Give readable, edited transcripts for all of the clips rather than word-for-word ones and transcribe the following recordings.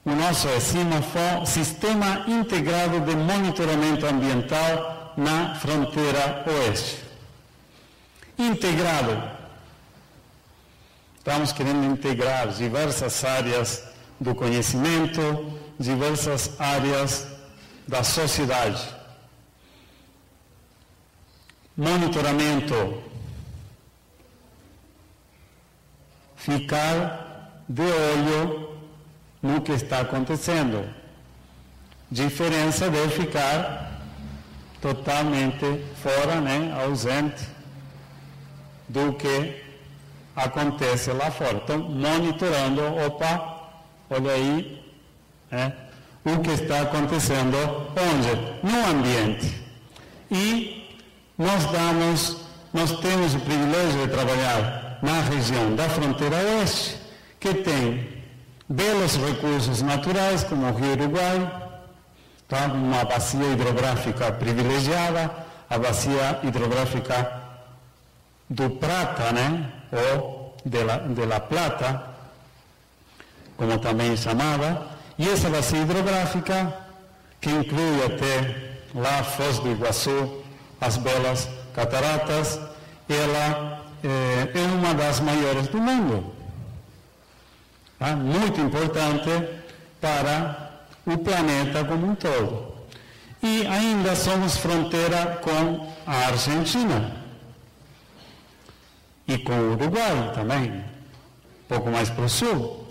o nosso SIMA foi Sistema Integrado de Monitoramento Ambiental na Fronteira Oeste. Integrado. Estamos querendo integrar diversas áreas do conhecimento, diversas áreas da sociedade. Monitoramento. Ficar de olho no que está acontecendo. Diferença de ficar totalmente fora, ausente do que acontece lá fora. Então, monitorando, olha aí, o que está acontecendo onde? No ambiente. E nós temos o privilégio de trabalhar na região da fronteira oeste, que tem belos recursos naturais, como o Rio Uruguai, uma bacia hidrográfica privilegiada, a bacia hidrográfica do Prata, ou de La Plata, como também chamava, e essa bacia hidrográfica, que inclui até lá Foz do Iguaçu, as belas cataratas, ela é uma das maiores do mundo. Muito importante para o planeta como um todo. E ainda somos fronteira com a Argentina e com o Uruguai também, um pouco mais para o sul.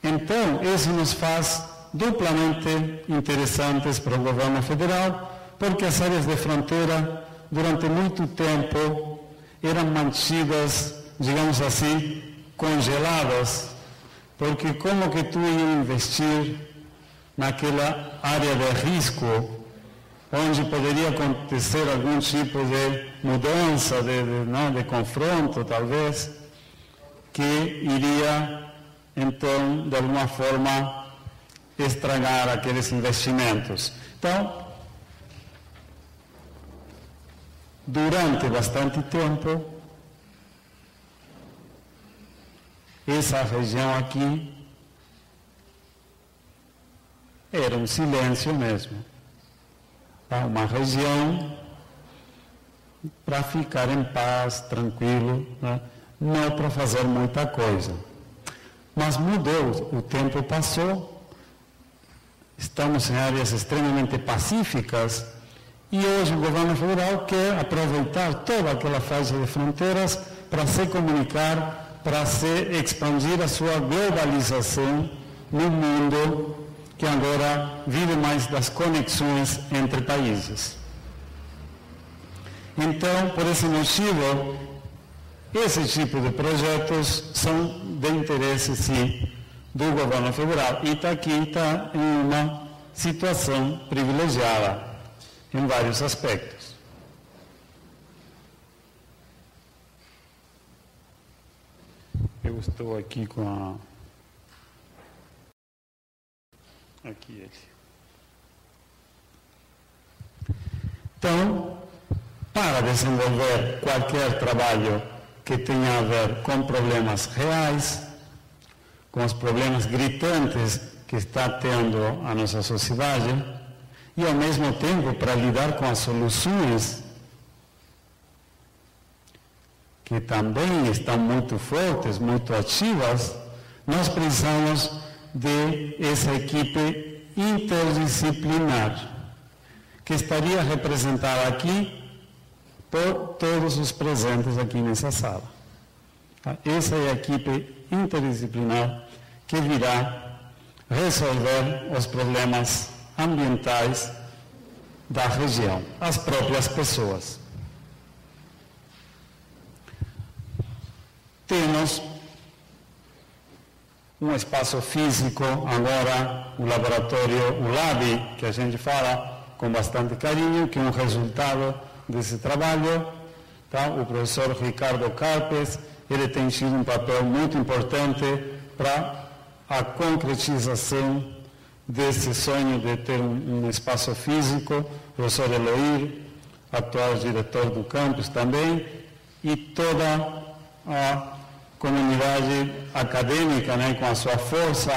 Então, isso nos faz duplamente interessantes para o governo federal, porque as áreas de fronteira, durante muito tempo, eram mantidas, digamos assim, congeladas, porque como que tu ia investir naquela área de risco, onde poderia acontecer algum tipo de mudança, de confronto, talvez, que iria, então, de alguma forma, estragar aqueles investimentos. Então, durante bastante tempo, essa região aqui era um silêncio mesmo. Uma região para ficar em paz, tranquilo, não para fazer muita coisa. Mas mudou, o tempo passou, estamos em áreas extremamente pacíficas e hoje o governo federal quer aproveitar toda aquela faixa de fronteiras para se comunicar, para se expandir a sua globalização no mundo que agora vive mais das conexões entre países. Então, por esse motivo, esse tipo de projetos são de interesse, sim, do governo federal. E aqui está em uma situação privilegiada, em vários aspectos. Eu estou aqui com a... Aqui ele. Então, para desenvolver qualquer trabalho que tenha a ver com problemas reais, com os problemas gritantes que está tendo a nossa sociedade, e ao mesmo tempo para lidar com as soluções que também estão muito fortes, muito ativas, nós precisamos de essa equipe interdisciplinar, que estaria representada aqui por todos os presentes aqui nessa sala. Essa é a equipe interdisciplinar que virá resolver os problemas ambientais da região, as próprias pessoas. Temos um espaço físico, agora o laboratório, o LAB, que a gente fala com bastante carinho, que é um resultado desse trabalho. Tá? O professor Ricardo Carpes, ele tem tido um papel muito importante para a concretização desse sonho de ter um espaço físico. O professor Eloir, atual diretor do campus também, e toda a comunidade acadêmica, com a sua força,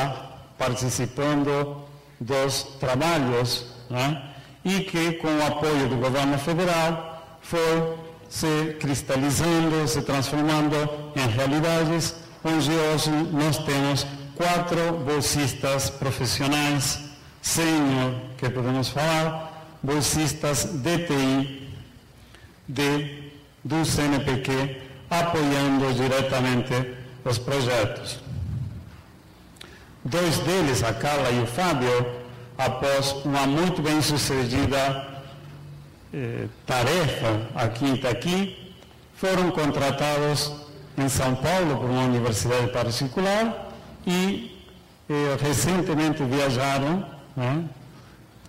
participando dos trabalhos, né? E que com o apoio do governo federal foi se cristalizando, se transformando em realidades, onde hoje nós temos 4 bolsistas profissionais sênior, que podemos falar, bolsistas DTI do CNPq, apoiando diretamente os projetos. 2 deles, a Carla e o Fábio, após uma muito bem sucedida tarefa aqui em Itaqui, foram contratados em São Paulo por uma universidade particular e recentemente viajaram, né,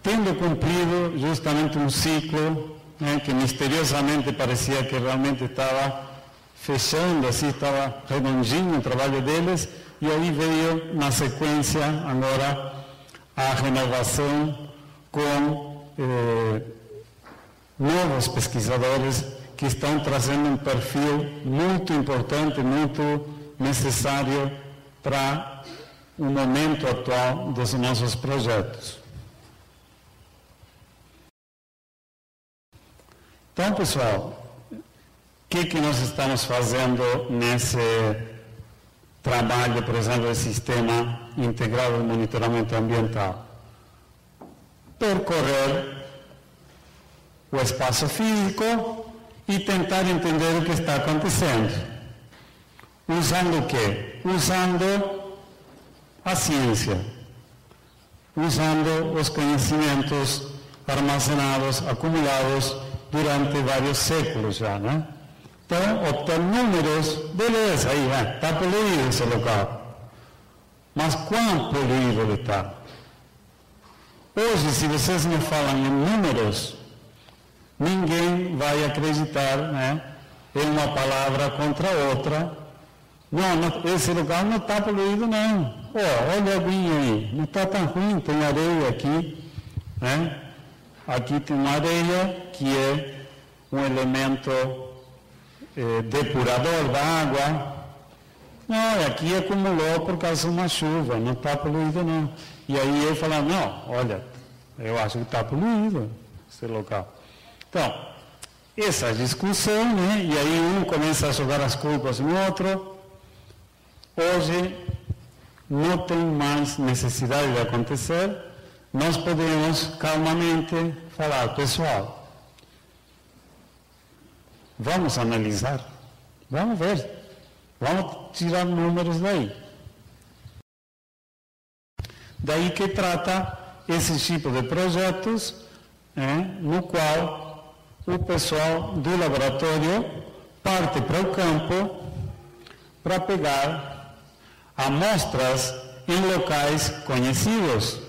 tendo cumprido justamente um ciclo, né, que misteriosamente parecia que realmente estava fechando, assim, estava redondinho o trabalho deles, e aí veio na sequência agora a renovação com novos pesquisadores que estão trazendo um perfil muito importante, muito necessário para o momento atual dos nossos projetos. Então, pessoal, o que nós estamos fazendo nesse trabalho, por exemplo, do Sistema Integrado de Monitoramento Ambiental? Percorrer o espaço físico e tentar entender o que está acontecendo. Usando o quê? Usando a ciência, usando os conhecimentos armazenados, acumulados durante vários séculos já, né? Então, obter números, beleza, aí, está poluído esse local. Mas quão poluído ele está? Hoje, se vocês me falam em números, ninguém vai acreditar, né, em uma palavra contra outra. Não, esse lugar não está poluído, não. Olha a aguinha aí, não está tão ruim, tem areia aqui, né? Aqui tem uma areia que é um elemento depurador da água. Não, aqui acumulou por causa de uma chuva, não está poluído não. E aí eu falo, não, olha, eu acho que está poluído esse local. Então, essa discussão, né? E aí um começa a jogar as culpas no outro. Hoje não tem mais necessidade de acontecer. Nós podemos calmamente falar, pessoal, vamos analisar, vamos ver, vamos tirar números daí. Daí que trata esse tipo de projetos, no qual o pessoal do laboratório parte para o campo para pegar amostras em locais conhecidos.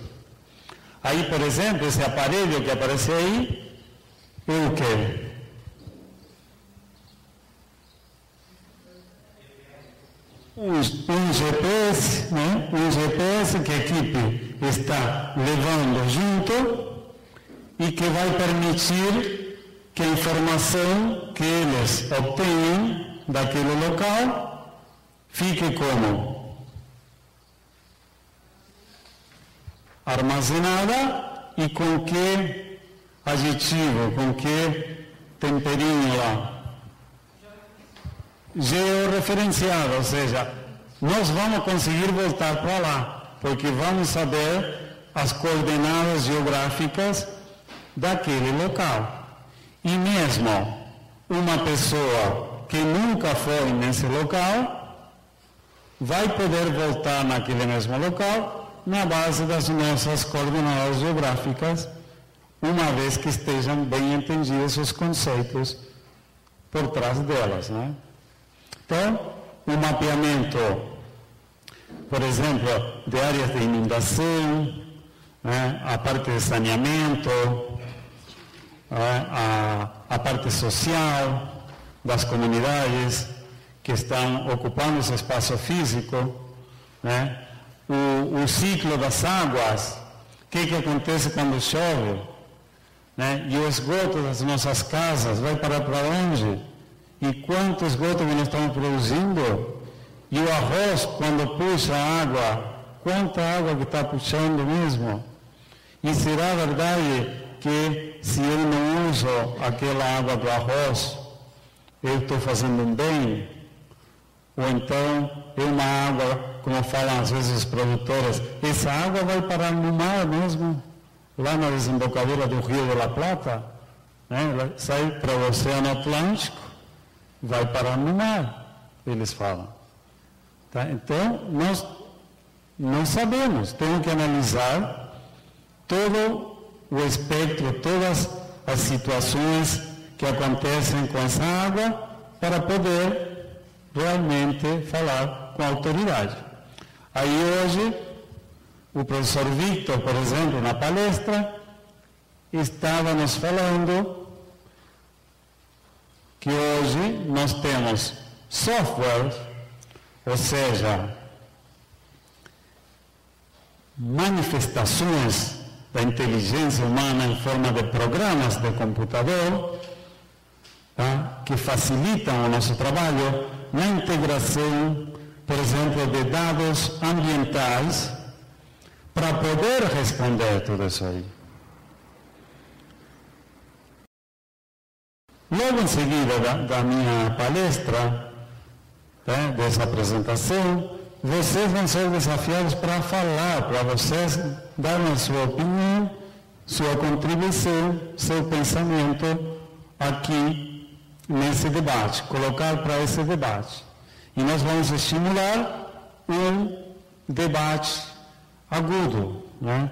Aí, por exemplo, esse aparelho que aparece aí é o quê? Um GPS, né? Um GPS que a equipe está levando junto e que vai permitir que a informação que eles obtenham daquele local fique como? Armazenada e com que aditivo, com que temperinho lá? Georreferenciado, ou seja, nós vamos conseguir voltar para lá, porque vamos saber as coordenadas geográficas daquele local. E mesmo uma pessoa que nunca foi nesse local vai poder voltar naquele mesmo local na base das nossas coordenadas geográficas, uma vez que estejam bem entendidos os conceitos por trás delas, né? Então, o mapeamento, por exemplo, de áreas de inundação, né, a parte de saneamento, a parte social das comunidades que estão ocupando esse espaço físico, né? O ciclo das águas, o que acontece quando chove, né? E o esgoto das nossas casas vai para onde? E quanto esgoto que nós estamos produzindo? E o arroz, quando puxa a água Quanta água que está puxando mesmo? E será verdade que se eu não uso aquela água do arroz, eu estou fazendo um bem? Ou então é uma água, como falam às vezes os produtores, essa água vai parar no mar mesmo, lá na desembocadura do Rio de la Plata, né? Ela sai para o Oceano Atlântico, vai parar no mar, eles falam. Tá? Então, nós não sabemos, temos que analisar todo o espectro, todas as situações que acontecem com essa água para poder realmente falar com a autoridade. Aí hoje, o professor Victor, por exemplo, na palestra, estava nos falando que hoje nós temos software, ou seja, manifestações da inteligência humana em forma de programas de computador, tá? Que facilitam o nosso trabalho na integração, por exemplo, de dados ambientais para poder responder tudo isso aí. Logo em seguida da minha palestra, tá? Dessa apresentação, vocês vão ser desafiados para falar, para vocês darem a sua opinião, sua contribuição, seu pensamento aqui nesse debate, colocar para esse debate. E nós vamos estimular um debate agudo, né?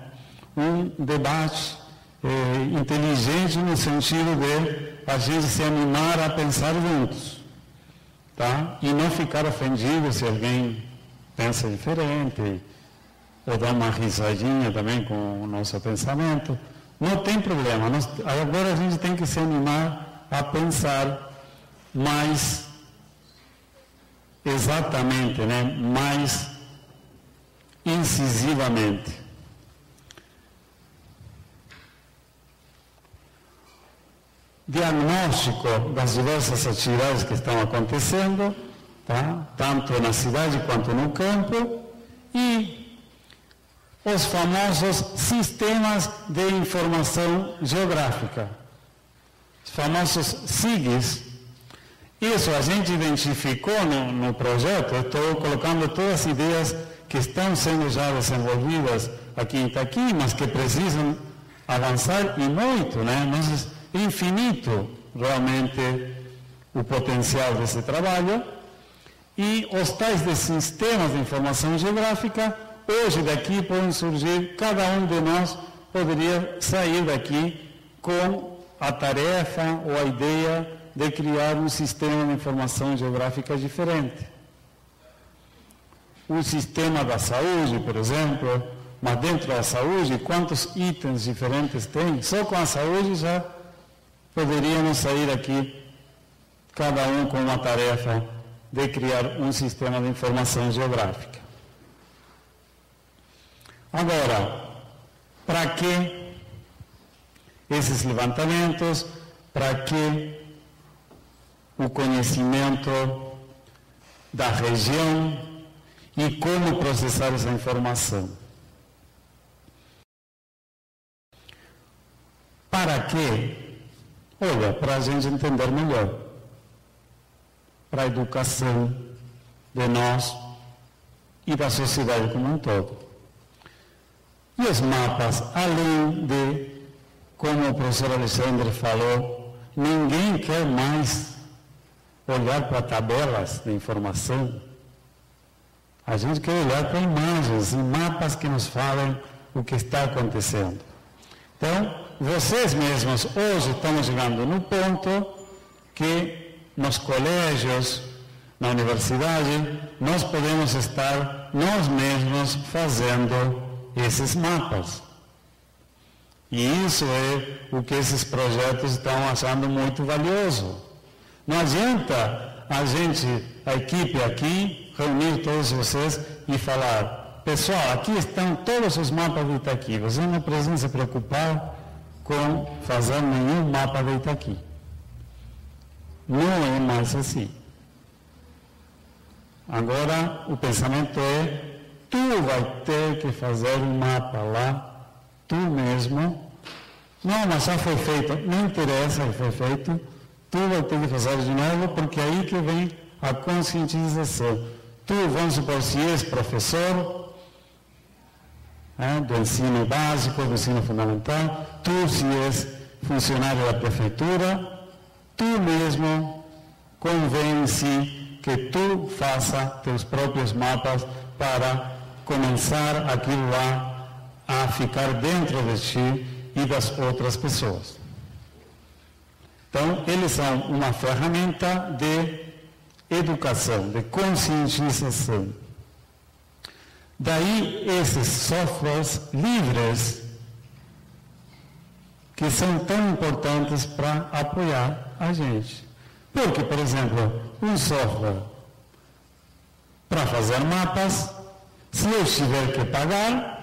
Um debate inteligente no sentido de a gente se animar a pensar juntos, tá? E não ficar ofendido se alguém pensa diferente, ou dá uma risadinha também com o nosso pensamento. Não tem problema. Agora a gente tem que se animar a pensar mais exatamente, né? Mais incisivamente. Diagnóstico das diversas atividades que estão acontecendo, tá? Tanto na cidade quanto no campo, e os famosos sistemas de informação geográfica, os famosos SIGs. Isso a gente identificou no projeto. Eu estou colocando todas as ideias que estão sendo já desenvolvidas aqui em Itaqui, mas que precisam avançar e muito, né? É infinito realmente o potencial desse trabalho. E os tais de sistemas de informação geográfica, hoje daqui podem surgir, cada um de nós poderia sair daqui com a tarefa ou a ideia de criar um sistema de informação geográfica diferente. O sistema da saúde, por exemplo, mas dentro da saúde, quantos itens diferentes tem? Só com a saúde já poderíamos sair aqui, cada um com uma tarefa de criar um sistema de informação geográfica. Agora, para que esses levantamentos? Para que o conhecimento da região e como processar essa informação? Para quê? Olha, para a gente entender melhor, para a educação de nós e da sociedade como um todo. E os mapas, além de, como o professor Alexandre falou, ninguém quer mais olhar para tabelas de informação. A gente quer olhar para imagens e mapas que nos falem o que está acontecendo. Então, vocês mesmos hoje estão chegando no ponto que nos colégios, na universidade, nós podemos estar nós mesmos fazendo esses mapas. E isso é o que esses projetos estão achando muito valioso. Não adianta a equipe aqui, reunir todos vocês e falar: pessoal, aqui estão todos os mapas de Itaqui, vocês não precisam se preocupar com fazer nenhum mapa de Itaqui. Não é mais assim. Agora, o pensamento é tu vai ter que fazer um mapa lá, tu mesmo. Não, mas já foi feito. Não interessa que foi feito. Tu vai ter que fazer de novo, porque é aí que vem a conscientização. Tu, vamos supor, se és professor do ensino básico, do ensino fundamental, tu, se és funcionário da prefeitura, tu mesmo convence que tu faça teus próprios mapas para começar aquilo lá a ficar dentro de ti e das outras pessoas. Então, eles são uma ferramenta de educação, de conscientização. Daí, esses softwares livres, que são tão importantes para apoiar a gente. Porque, por exemplo, um software para fazer mapas, se eu tiver que pagar,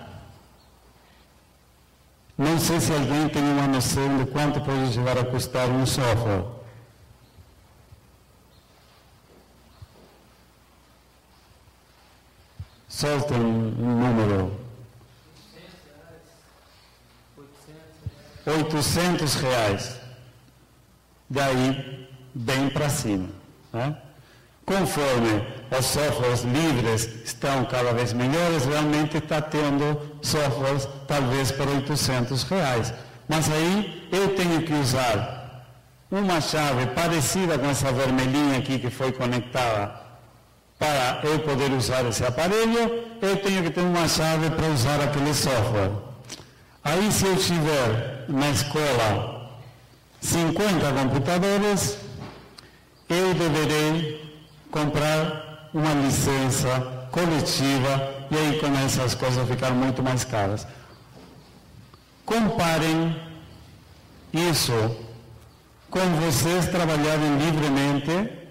não sei se alguém tem uma noção de quanto pode chegar a custar um software. Solta um número. R$800. Daí, bem para cima. Né? Conforme os softwares livres estão cada vez melhores, realmente está tendo softwares talvez por R$800. Mas aí eu tenho que usar uma chave parecida com essa vermelhinha aqui que foi conectada para eu poder usar esse aparelho, eu tenho que ter uma chave para usar aquele software. Aí se eu tiver na escola 50 computadores, eu deverei comprar uma licença coletiva e aí começam as coisas a ficar muito mais caras. Comparem isso com vocês trabalharem livremente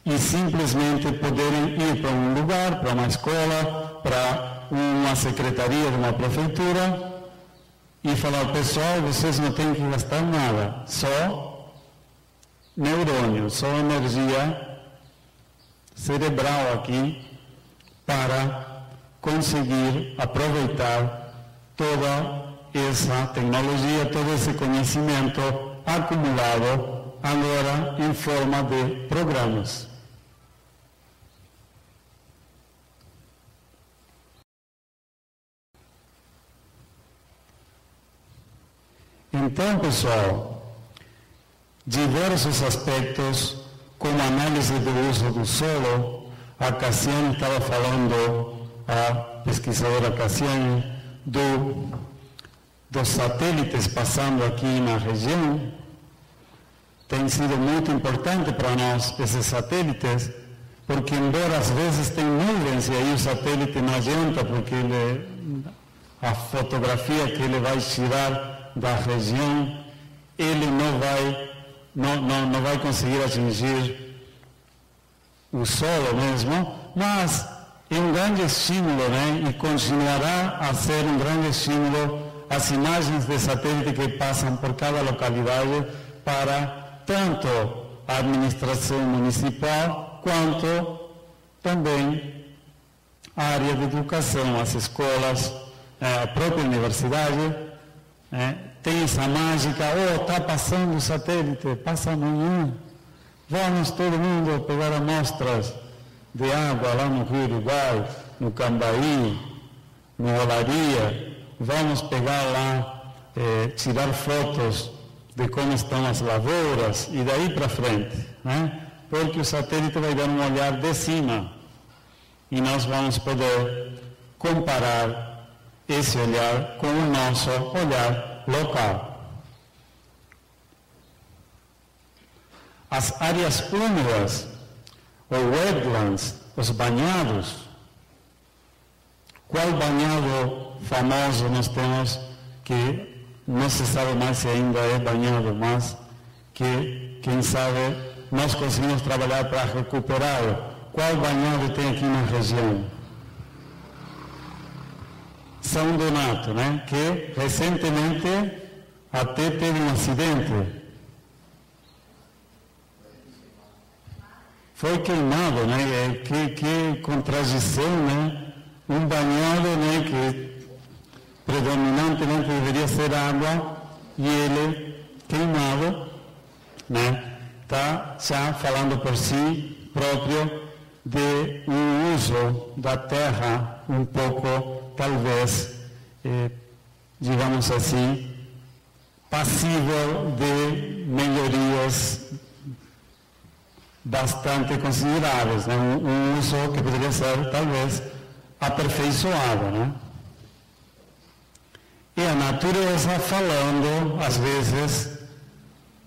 e simplesmente poderem ir para um lugar, para uma escola, para uma secretaria de uma prefeitura e falar, pessoal, vocês não têm que gastar nada, só neurônio, só energia cerebral aqui para conseguir aproveitar toda essa tecnologia, todo esse conhecimento acumulado agora em forma de programas. Então, pessoal, diversos aspectos, como análise do uso do solo, a Cassiane estava falando, a pesquisadora Cassiane, dos satélites passando aqui na região. Tem sido muito importante para nós esses satélites, porque embora às vezes tem nuvens e aí o satélite não adianta, porque a fotografia que ele vai tirar da região, ele não vai conseguir atingir o solo mesmo, mas é um grande estímulo, né? E continuará a ser um grande estímulo as imagens de satélite que passam por cada localidade para tanto a administração municipal quanto também a área de educação, as escolas, a própria universidade. Tem essa mágica, está passando o satélite, passa amanhã, vamos todo mundo pegar amostras de água lá no Rio Uruguai, no Cambaí, no Olaria, vamos pegar lá, tirar fotos de como estão as lavouras e daí para frente, né? Porque o satélite vai dar um olhar de cima e nós vamos poder comparar esse olhar com o nosso olhar local. As áreas úmidas, ou wetlands, os banhados. Qual banhado famoso nós temos que não se sabe mais se ainda é banhado, mas que, quem sabe, nós conseguimos trabalhar para recuperá-lo. Qual banhado tem aqui na região? São Donato, né? Que recentemente até teve um acidente. Foi queimado, né? Que contradição, né? um banhado, né, que predominantemente deveria ser água, e ele queimado, né, está já falando por si próprio de um uso da terra um pouco, talvez, digamos assim, passível de melhorias bastante consideráveis, né? Um uso que poderia ser, talvez, aperfeiçoado, né? E a natureza falando, às vezes,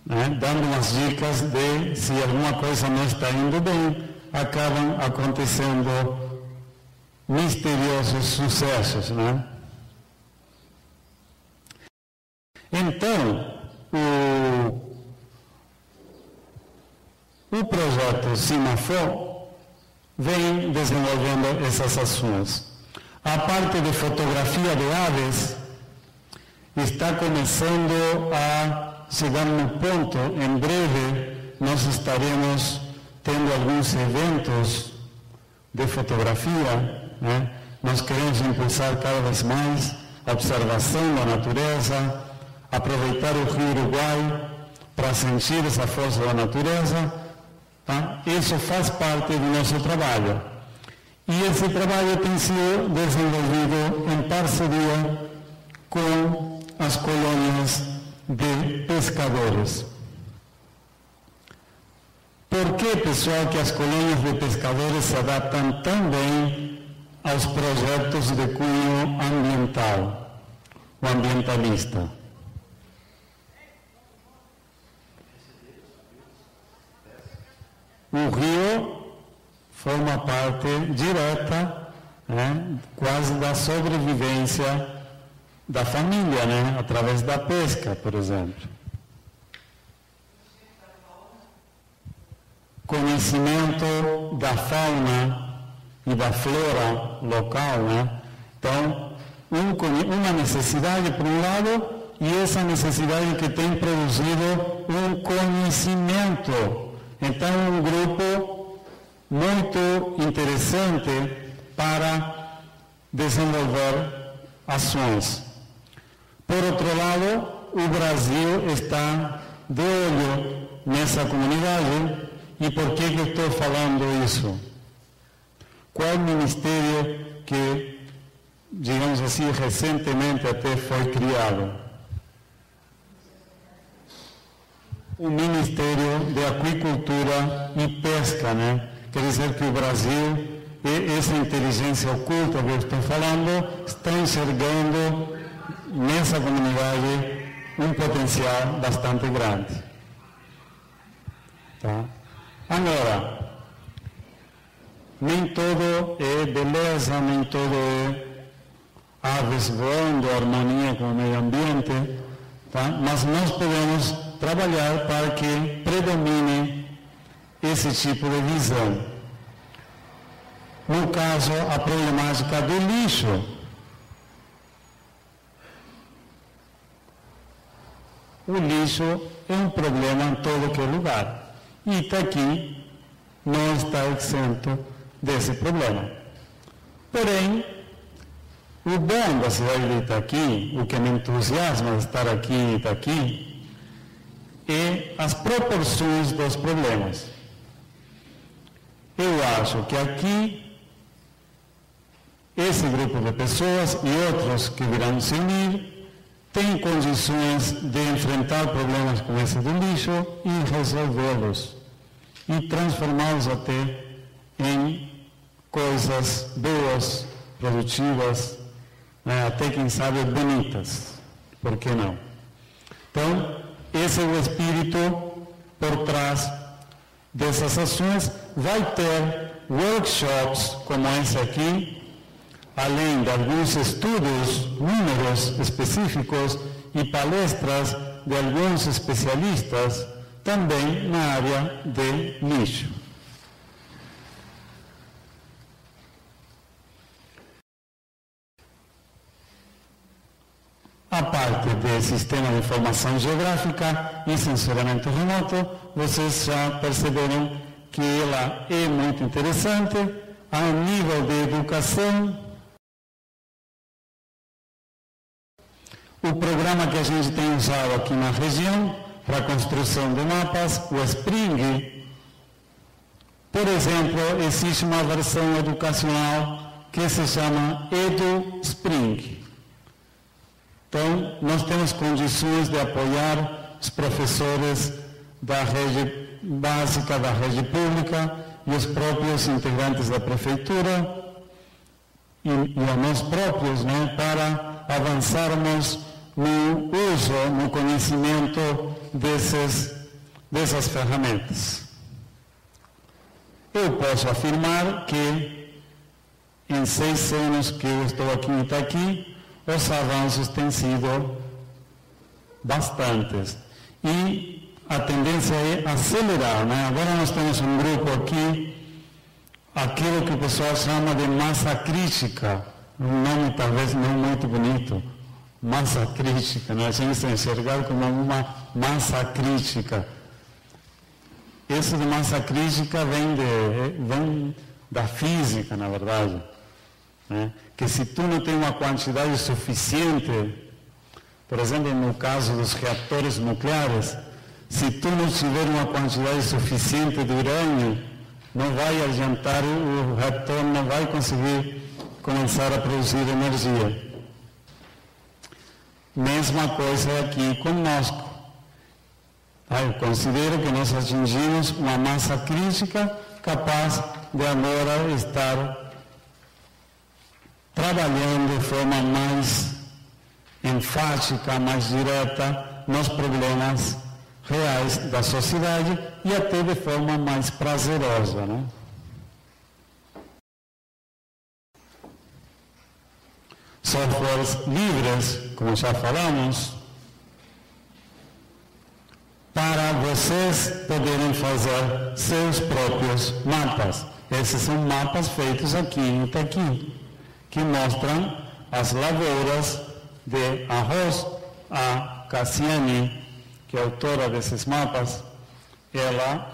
né, dando umas dicas de se alguma coisa não está indo bem, acabam acontecendo misteriosos sucessos, né? Então, o projeto Cimafor vem desenvolvendo essas ações. A parte de fotografia de aves está começando a chegar no ponto. Em breve nós estaremos tendo alguns eventos de fotografia, né? Nós queremos impulsar cada vez mais a observação da natureza, aproveitar o Rio Uruguai para sentir essa força da natureza, tá? Isso faz parte do nosso trabalho. E esse trabalho tem sido desenvolvido em parceria com as colônias de pescadores. Por que, pessoal, que as colônias de pescadores se adaptam tão bem aos projetos de cunho ambiental, o ambientalista? O rio forma parte direta, né, quase da sobrevivência da família, né, através da pesca, por exemplo. Conhecimento da fauna e da flora local, né? Então, uma necessidade por um lado, e essa necessidade que tem produzido um conhecimento. Então, um grupo muito interessante para desenvolver ações. Por outro lado, o Brasil está de olho nessa comunidade. E por que eu estou falando isso? Qual ministério que, digamos assim, recentemente até foi criado? O Ministério de Aquicultura e Pesca, né? Quer dizer que o Brasil, e essa inteligência oculta que eu estou falando, está enxergando nessa comunidade um potencial bastante grande. Tá? Agora, nem todo é beleza, nem todo é aves voando, harmonia com o meio ambiente, tá? Mas nós podemos trabalhar para que predomine esse tipo de visão. No caso, a problemática do lixo. O lixo é um problema em todo que lugar. E Itaqui não está exento desse problema. Porém, o bom da cidade de Itaqui, o que me entusiasma de estar aqui em Itaqui, é as proporções dos problemas. Eu acho que aqui, esse grupo de pessoas e outros que virão se unir, têm condições de enfrentar problemas como esse do lixo e resolvê-los. E transformá-los até em coisas boas, produtivas, né, até quem sabe bonitas. Por que não? Então, esse é o espírito por trás dessas ações. Vai ter workshops como esse aqui, além de alguns estudos, números específicos e palestras de alguns especialistas, também na área de lixo. A parte de sistema de informação geográfica e sensoriamento remoto, vocês já perceberam que ela é muito interessante a nível de educação. O programa que a gente tem usado aqui na região para a construção de mapas, o Spring, por exemplo, existe uma versão educacional que se chama EduSpring. Então, nós temos condições de apoiar os professores da rede básica, da rede pública e os próprios integrantes da prefeitura e a nós próprios, né, para avançarmos no uso, no conhecimento dessas ferramentas. Eu posso afirmar que em 6 anos que eu estou aqui em Itaqui, os avanços têm sido bastantes. E a tendência é acelerar, né? Agora nós temos um grupo aqui, aquilo que o pessoal chama de massa crítica, um nome talvez não muito bonito, massa crítica, né? A gente se enxergar como uma massa crítica. Isso de massa crítica vem da física, na verdade, né? Que se tu não tem uma quantidade suficiente, por exemplo, no caso dos reatores nucleares, se tu não tiver uma quantidade suficiente de urânio, não vai adiantar, o reator não vai conseguir começar a produzir energia. Mesma coisa aqui conosco. Eu considero que nós atingimos uma massa crítica capaz de agora estar trabalhando de forma mais enfática, mais direta nos problemas reais da sociedade e até de forma mais prazerosa, né? Softwares livres, como já falamos, para vocês poderem fazer seus próprios mapas. Esses são mapas feitos aqui em Itaqui, que mostram as lavouras de arroz. A Cassiane, que é autora desses mapas, ela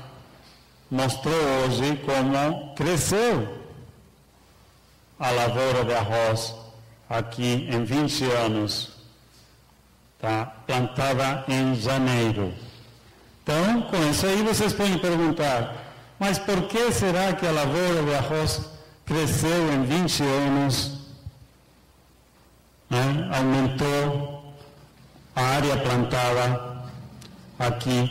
mostrou hoje como cresceu a lavoura de arroz aqui em 20 anos, tá? Plantada em janeiro. Então, com isso aí vocês podem perguntar, mas por que será que a lavoura de arroz cresceu em 20 anos, né? Aumentou a área plantada aqui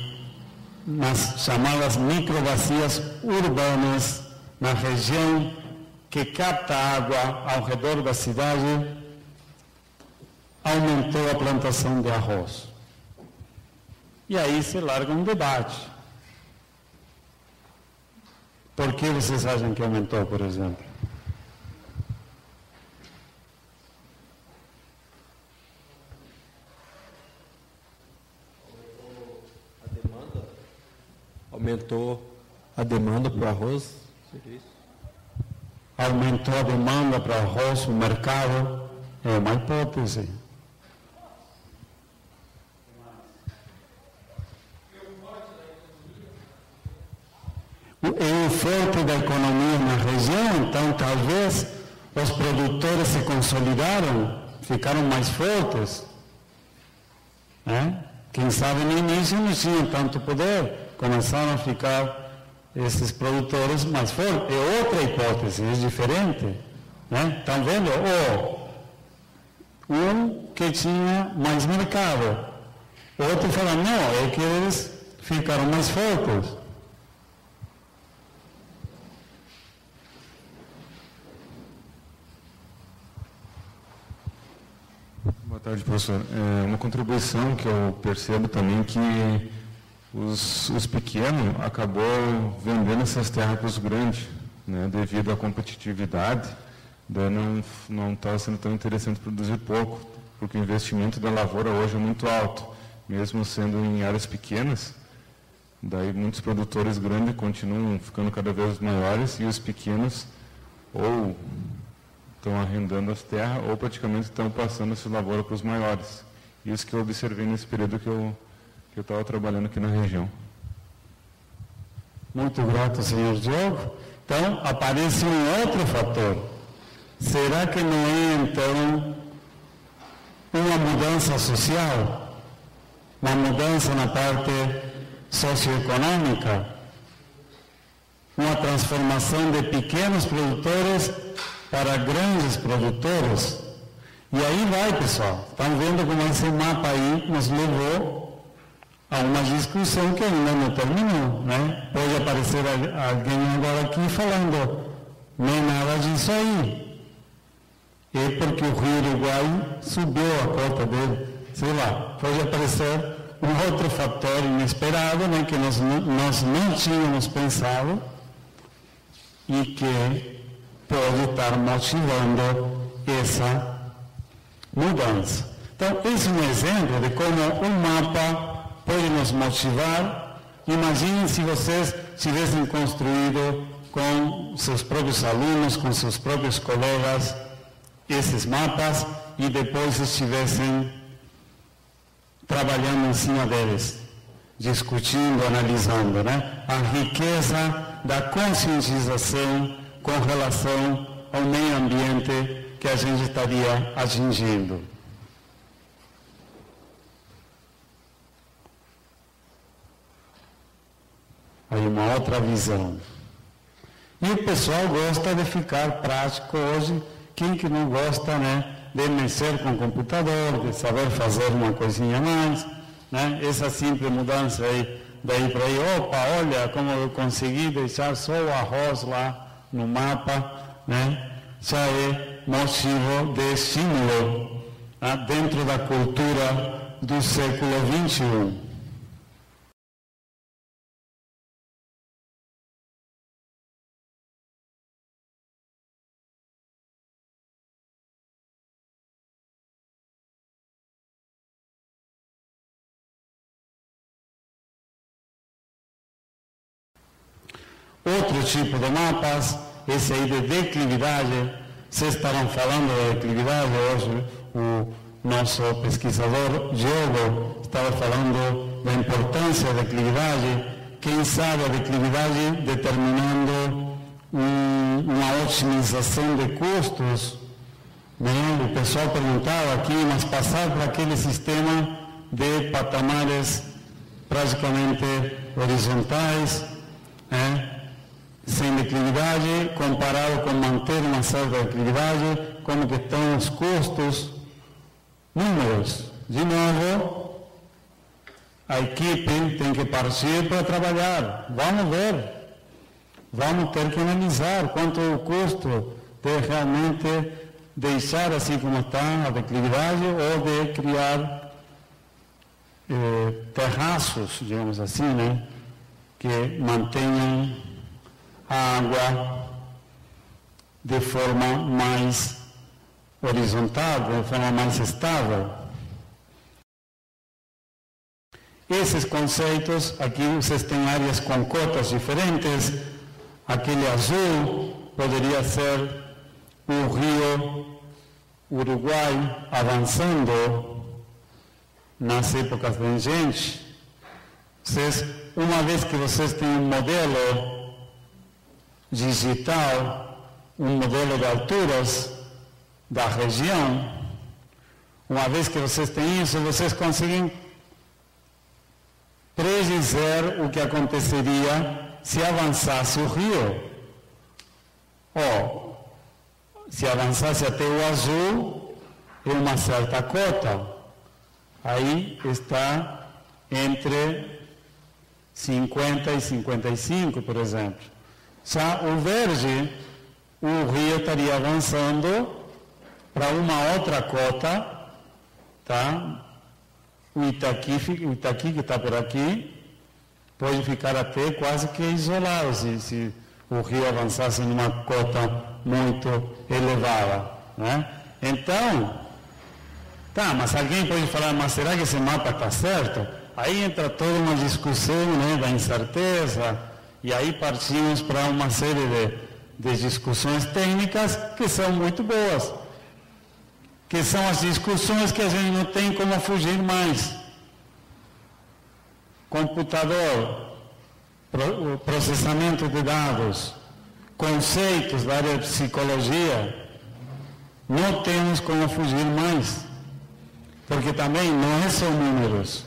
nas chamadas microbacias urbanas, na região que capta água ao redor da cidade, aumentou a plantação de arroz. E aí se larga um debate. Por que vocês acham que aumentou, por exemplo? Aumentou a demanda para o arroz? Seria isso? Aumentou a demanda para o arroz, o mercado, é uma hipótese. É o forte da economia na região, então talvez os produtores se consolidaram, ficaram mais fortes, né? Quem sabe no início não tinham tanto poder, começaram a ficar esses produtores mais fortes. É outra hipótese, é diferente, né? Estão vendo? Um que tinha mais mercado, outro fala, não, é que eles ficaram mais fortes. Boa tarde, professor. Uma contribuição que eu percebo também que os pequenos acabou vendendo essas terras para os grandes, né, devido à competitividade, daí não está sendo tão interessante produzir pouco, porque o investimento da lavoura hoje é muito alto, mesmo sendo em áreas pequenas, daí muitos produtores grandes continuam ficando cada vez maiores e os pequenos ou estão arrendando as terras ou praticamente estão passando essa lavoura para os maiores. Isso que eu observei nesse período que eu estava trabalhando aqui na região. Muito grato, senhor Diogo. Então, aparece um outro fator. Será que não é, então, uma mudança social, uma mudança na parte socioeconômica, uma transformação de pequenos produtores para grandes produtores. E aí vai, pessoal. Estão vendo como esse mapa aí nos levou a uma discussão que ainda não terminou, né? Pode aparecer alguém agora aqui falando, nem nada disso aí. É porque o Rio Uruguai subiu a cota dele. Sei lá, pode aparecer um outro fator inesperado, né, que nós não tínhamos pensado e que pode estar motivando essa mudança. Então, esse é um exemplo de como um mapa pode nos motivar. Imaginem se vocês tivessem construído com seus próprios alunos, com seus próprios colegas, esses mapas e depois estivessem trabalhando em cima deles, discutindo, analisando, né? A riqueza da conscientização com relação ao meio ambiente que a gente estaria atingindo. Aí uma outra visão. E o pessoal gosta de ficar prático hoje. Quem que não gosta, né, de mexer com o computador, de saber fazer uma coisinha a mais, né? Essa simples mudança aí, daí para aí, opa, olha como eu consegui deixar só o arroz lá no mapa, né? Já é motivo de estímulo, né, dentro da cultura do século XXI. Outro tipo de mapas, esse aí de declividade, vocês estarão falando de declividade, hoje o nosso pesquisador Diogo estava falando da importância da declividade, quem sabe a declividade determinando uma otimização de custos, né? O pessoal perguntava aqui, mas passar para aquele sistema de patamares praticamente horizontais, né? Sem declividade, comparado com manter uma certa declividade, como que estão os custos, números. De novo, a equipe tem que partir para trabalhar. Vamos ver. Vamos ter que analisar quanto é o custo de realmente deixar assim como está a declividade ou de criar terraços, digamos assim, né, que mantenham a água de forma mais horizontal, de forma mais estável. Esses conceitos, aqui vocês têm áreas com cotas diferentes. Aquele azul poderia ser o rio Uruguai avançando nas épocas de enchente. Uma vez que vocês têm um modelo digital, um modelo de alturas da região, uma vez que vocês têm isso, vocês conseguem predizer o que aconteceria se avançasse o rio. Ou, se avançasse até o azul, em uma certa cota. Aí está entre 50 e 55, por exemplo. Já o verde, o rio estaria avançando para uma outra cota, tá? O Itaqui que está por aqui, pode ficar até quase que isolado se o rio avançasse numa cota muito elevada, né? Então, tá, mas alguém pode falar, mas será que esse mapa está certo? Aí entra toda uma discussão, né, da incerteza. E aí partimos para uma série de discussões técnicas que são muito boas. Que são as discussões que a gente não tem como fugir mais. Computador, processamento de dados, conceitos da área de psicologia, não temos como fugir mais. Porque também não é só números.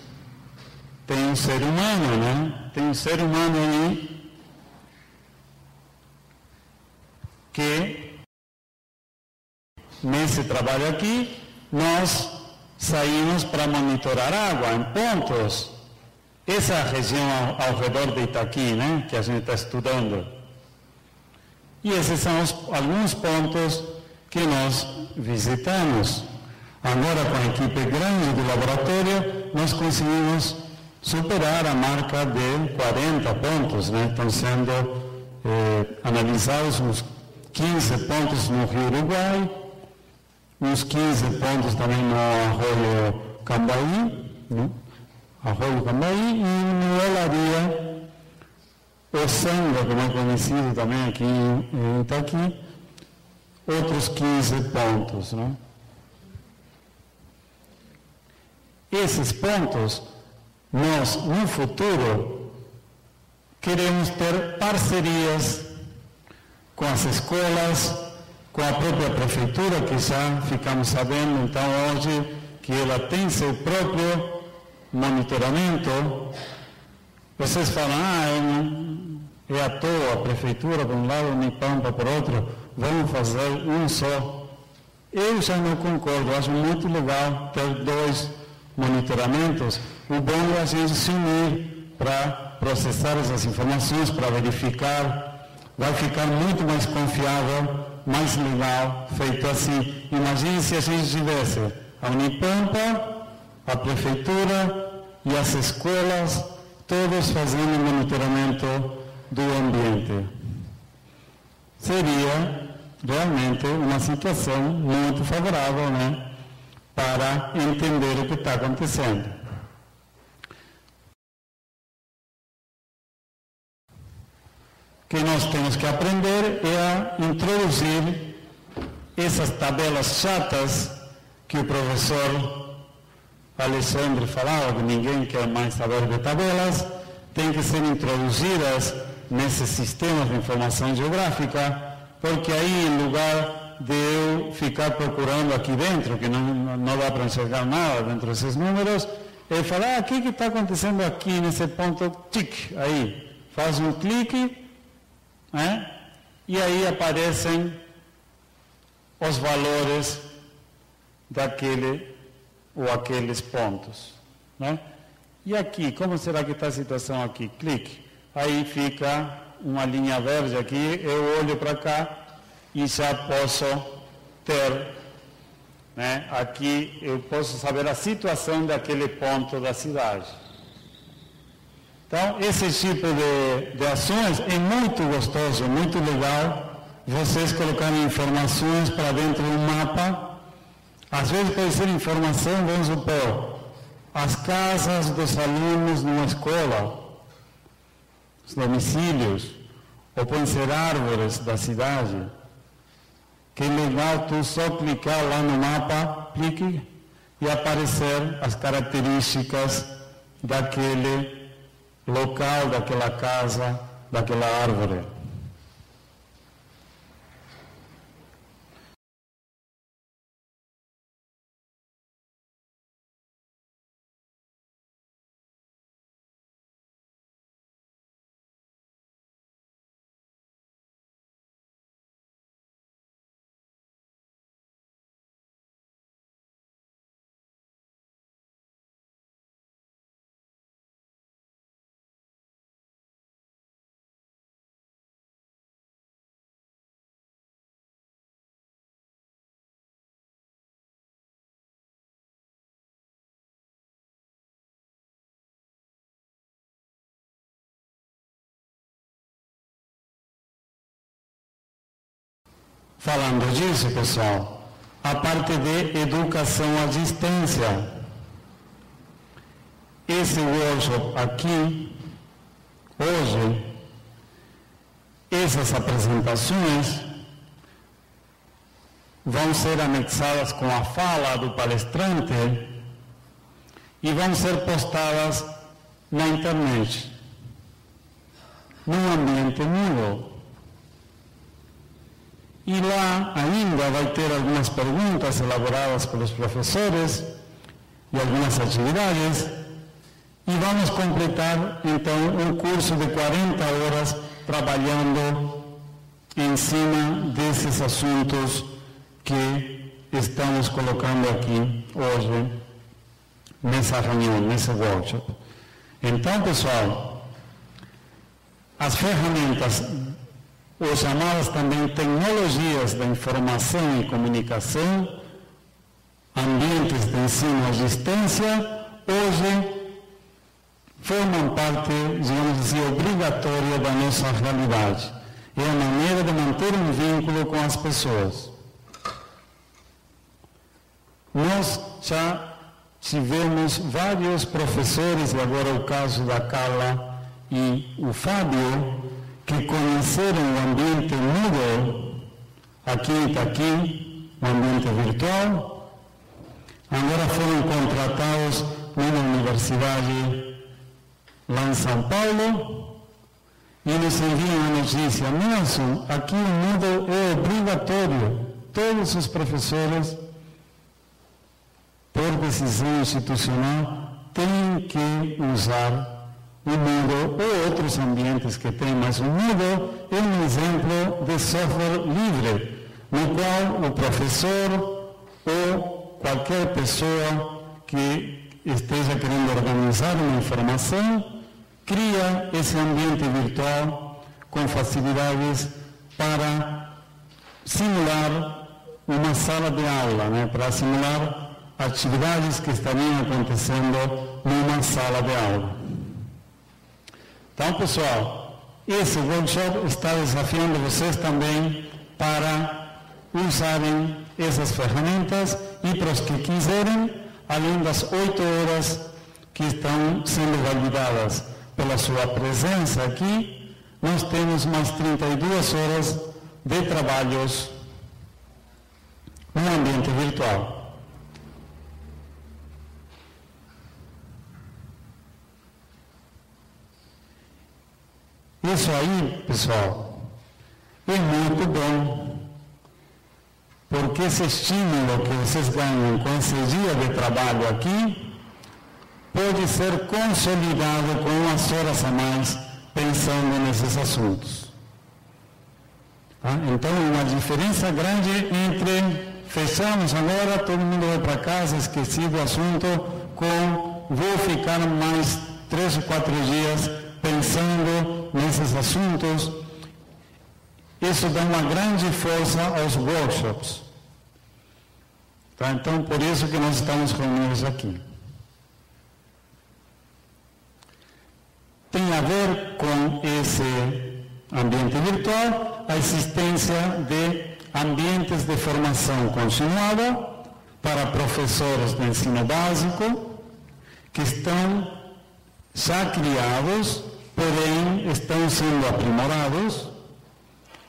Tem um ser humano, né? Tem um ser humano aí que nesse trabalho aqui nós saímos para monitorar água em pontos. Essa é a região ao redor de Itaqui, né? Que a gente está estudando. E esses são alguns pontos que nós visitamos. Agora, com a equipe grande do laboratório, nós conseguimos superar a marca de 40 pontos, né? Estão sendo analisados uns 15 pontos no Rio Uruguai, uns 15 pontos também no Arroio Cambaí, né? Arroio Cambaí e no Olaria, Ossanga, como é conhecido também aqui em Itaqui, outros 15 pontos, né? Esses pontos, nós, no futuro, queremos ter parcerias com as escolas, com a própria prefeitura, que já ficamos sabendo, então, hoje, que ela tem seu próprio monitoramento. Vocês falam, é à toa a prefeitura por um lado, Unipampa por outro, vamos fazer um só. Eu já não concordo, acho muito legal ter dois monitoramentos. O bom é a gente se unir para processar essas informações, para verificar. Vai ficar muito mais confiável, mais legal, feito assim. Imagine se a gente tivesse a Unipampa, a prefeitura e as escolas, todos fazendo monitoramento do ambiente. Seria realmente uma situação muito favorável, né? Para entender o que está acontecendo. O que nós temos que aprender é a introduzir essas tabelas chatas que o professor Alexandre falava, que ninguém quer mais saber de tabelas, tem que ser introduzidas nesses sistemas de informação geográfica, porque aí, em lugar de eu ficar procurando aqui dentro, que não dá para enxergar nada dentro desses números, ele fala, o que está acontecendo aqui nesse ponto, tic, aí, faz um clique, né? E aí aparecem os valores daquele ou aqueles pontos, né? E aqui, como será que está a situação aqui? Clique, aí fica uma linha verde aqui, eu olho para cá e já posso ter, né? Aqui eu posso saber a situação daquele ponto da cidade. Então, esse tipo de ações é muito gostoso, muito legal, vocês colocarem informações para dentro do mapa. Às vezes pode ser informação, vamos supor, as casas dos alunos numa escola, os domicílios, ou podem ser árvores da cidade. Que legal tu só clicar lá no mapa, clique, e aparecer as características daquele local, daquela casa, daquela árvore. Falando disso, pessoal, a parte de educação à distância. Esse workshop aqui, hoje, essas apresentações vão ser anexadas com a fala do palestrante e vão ser postadas na internet, num ambiente Moodle. E lá ainda vai ter algumas perguntas elaboradas pelos professores e algumas atividades. E vamos completar, então, um curso de 40 horas trabalhando em cima desses assuntos que estamos colocando aqui hoje, nessa reunião, nesse workshop. Então, pessoal, as ferramentas, ou chamadas também tecnologias da informação e comunicação, ambientes de ensino à distância, hoje formam parte, digamos assim, obrigatória da nossa realidade. É a maneira de manter um vínculo com as pessoas. Nós já tivemos vários professores, e agora o caso da Carla e o Fábio, que conheceram o ambiente Moodle aqui em Itaqui, o ambiente virtual. Agora foram contratados numa universidade lá em São Paulo e nos enviam a notícia: Nelson, aqui o Moodle é obrigatório. Todos os professores, por decisão institucional, têm que usar o Moodle ou outros ambientes que tem, mas o Moodle é um exemplo de software livre, no qual o professor ou qualquer pessoa que esteja querendo organizar uma informação cria esse ambiente virtual com facilidades para simular uma sala de aula, né? Para simular atividades que estariam acontecendo numa sala de aula. Então, pessoal, esse workshop está desafiando vocês também para usarem essas ferramentas e para os que quiserem, além das 8 horas que estão sendo validadas pela sua presença aqui, nós temos mais 32 horas de trabalhos no ambiente virtual. Isso aí, pessoal, é muito bom, porque esse estímulo que vocês ganham com esse dia de trabalho aqui pode ser consolidado com umas horas a mais pensando nesses assuntos. Tá? Então, uma diferença grande entre fechamos agora, todo mundo vai para casa, esqueci do assunto, com vou ficar mais 3 ou 4 dias pensando nesses assuntos. Isso dá uma grande força aos workshops. Tá? Então, por isso que nós estamos reunidos aqui. Tem a ver com esse ambiente virtual a existência de ambientes de formação continuada para professores de ensino básico que estão já criados, porém estão sendo aprimorados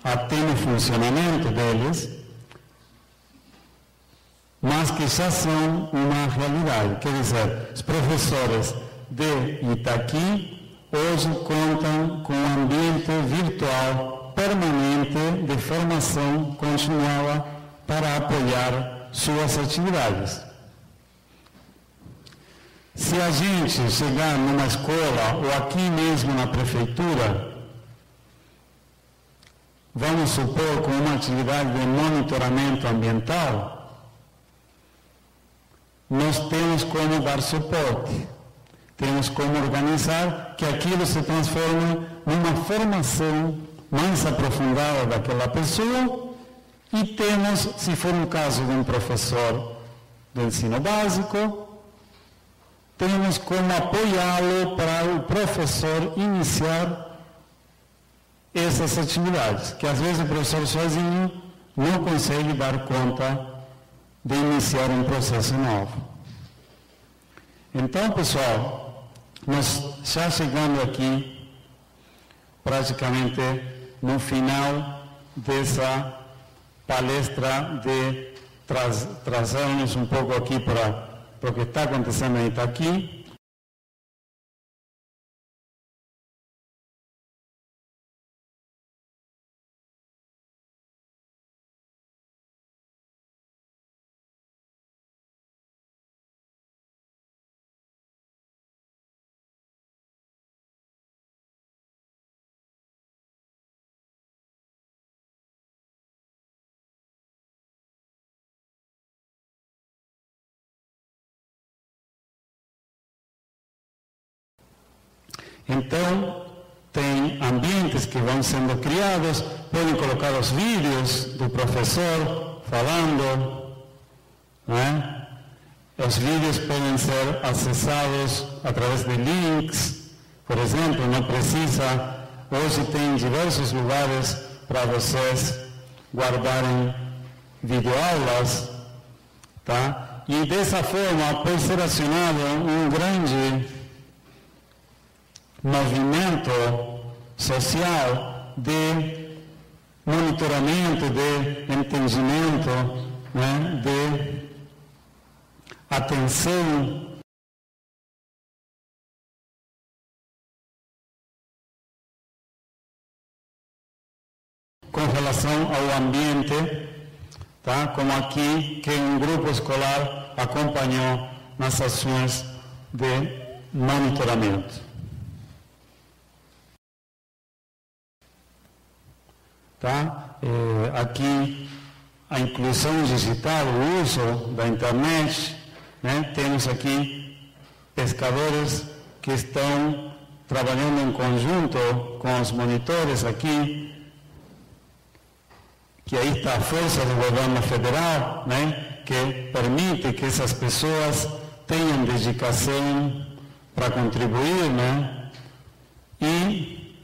até no funcionamento deles, mas que já são uma realidade. Quer dizer, os professores de Itaqui hoje contam com um ambiente virtual permanente de formação continuada para apoiar suas atividades. Se a gente chegar numa escola ou aqui mesmo na prefeitura, vamos supor com uma atividade de monitoramento ambiental, nós temos como dar suporte, temos como organizar que aquilo se transforme numa formação mais aprofundada daquela pessoa e temos, se for um caso de um professor do ensino básico, temos como apoiá-lo para o professor iniciar essas atividades, que às vezes o professor sozinho não consegue dar conta de iniciar um processo novo. Então, pessoal, nós já chegando aqui praticamente no final dessa palestra de trazermos um pouco aqui para o que está acontecendo em Itaqui. Então, tem ambientes que vão sendo criados, podem colocar os vídeos do professor falando, né? Os vídeos podem ser acessados através de links, por exemplo, não precisa, hoje tem diversos lugares para vocês guardarem videoaulas, tá? E dessa forma pode ser acionado um grande movimento social de monitoramento, de entendimento, né? De atenção com relação ao ambiente, tá? Como aqui, que um grupo escolar acompanhou nas ações de monitoramento. Tá? Aqui, a inclusão digital, o uso da internet, né? Temos aqui pescadores que estão trabalhando em conjunto com os monitores aqui, que aí está a força do governo federal, né, que permite que essas pessoas tenham dedicação para contribuir, né, e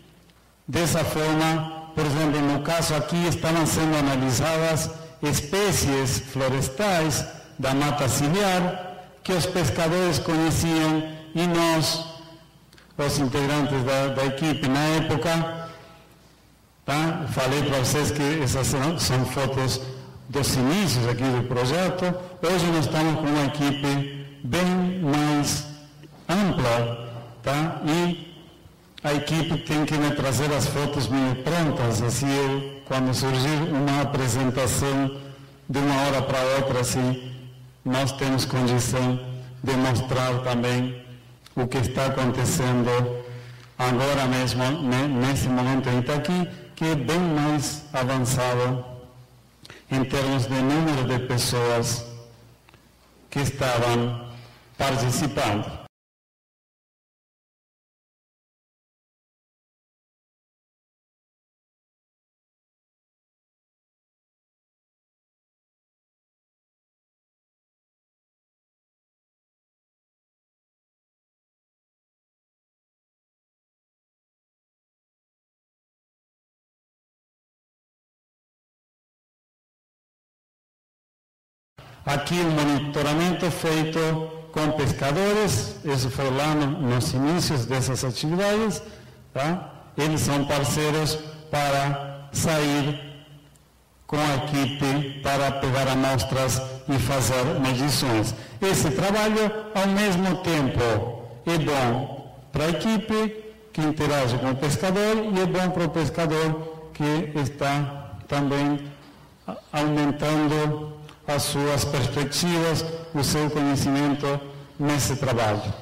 dessa forma, por exemplo, no caso aqui estavam sendo analisadas espécies florestais da mata ciliar que os pescadores conheciam e nós, os integrantes da equipe na época, tá? Falei para vocês que essas são fotos dos inícios aqui do projeto. Hoje nós estamos com uma equipe bem mais ampla, tá? E a equipe tem que me trazer as fotos meio prontas, assim, quando surgir uma apresentação de uma hora para outra, assim, nós temos condição de mostrar também o que está acontecendo agora mesmo, nesse momento em Itaqui, que é bem mais avançado em termos de número de pessoas que estavam participando. Aqui o monitoramento feito com pescadores, isso foi lá nos inícios dessas atividades, tá? Eles são parceiros para sair com a equipe para pegar amostras e fazer medições. Esse trabalho, ao mesmo tempo, é bom para a equipe que interage com o pescador e é bom para o pescador que está também aumentando as suas perspectivas, o seu conhecimento nesse trabalho.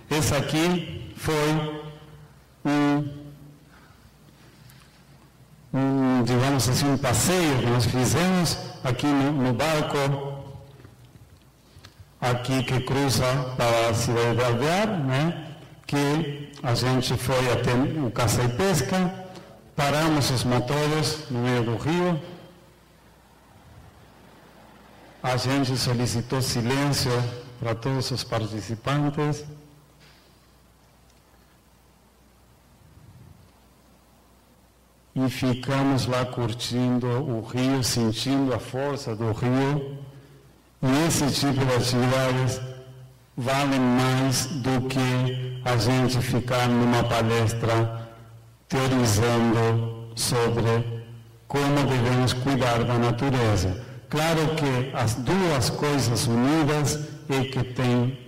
Esse aqui foi digamos assim, um passeio que nós fizemos aqui no barco, aqui que cruza para a cidade de Alvear, né? Que a gente foi até o caça e pesca, paramos os motores no meio do rio, a gente solicitou silêncio para todos os participantes. E ficamos lá curtindo o rio, sentindo a força do rio. E esse tipo de atividades valem mais do que a gente ficar numa palestra teorizando sobre como devemos cuidar da natureza. Claro que as duas coisas unidas é que tem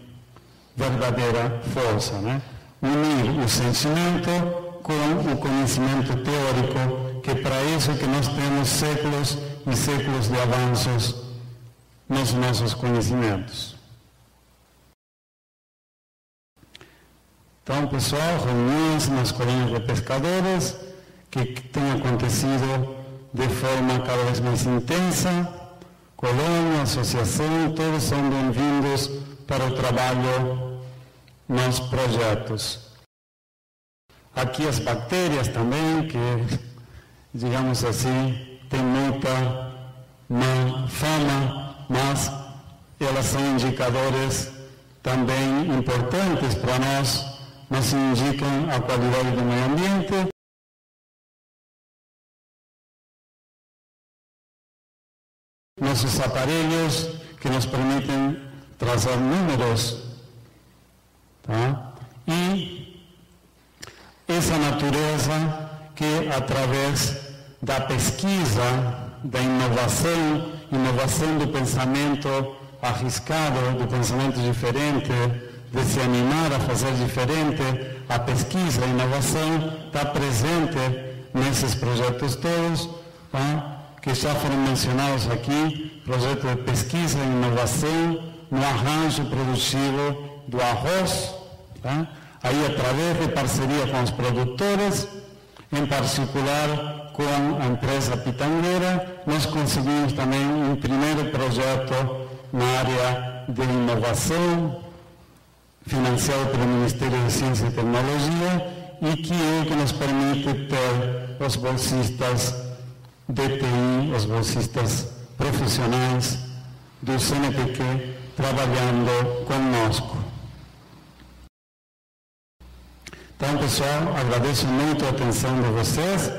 verdadeira força, né? Unir o sentimento com o conhecimento teórico, que é para isso que nós temos séculos e séculos de avanços nos nossos conhecimentos. Então, pessoal, reuniões nas colônias de pescadores que têm acontecido de forma cada vez mais intensa, colônia, associação, todos são bem-vindos para o trabalho nos projetos. Aqui as bactérias também, que, digamos assim, tem muita má fama, mas elas são indicadores também importantes para nós, nos indicam a qualidade do meio ambiente. Nossos aparelhos que nos permitem trazer números, tá? E essa natureza que, através da pesquisa, da inovação do pensamento arriscado, do pensamento diferente, de se animar a fazer diferente, a pesquisa, a inovação está presente nesses projetos todos, tá? Que já foram mencionados aqui, projeto de pesquisa e inovação no arranjo produtivo do arroz, tá? Aí através de parceria com os produtores, em particular com a empresa Pitangueira, nós conseguimos também um primeiro projeto na área de inovação, financiado pelo Ministério de Ciência e Tecnologia, e que é o que nos permite ter os bolsistas DTI, os bolsistas profissionais do CNPq trabalhando conosco. Então, pessoal, agradeço muito a atenção de vocês.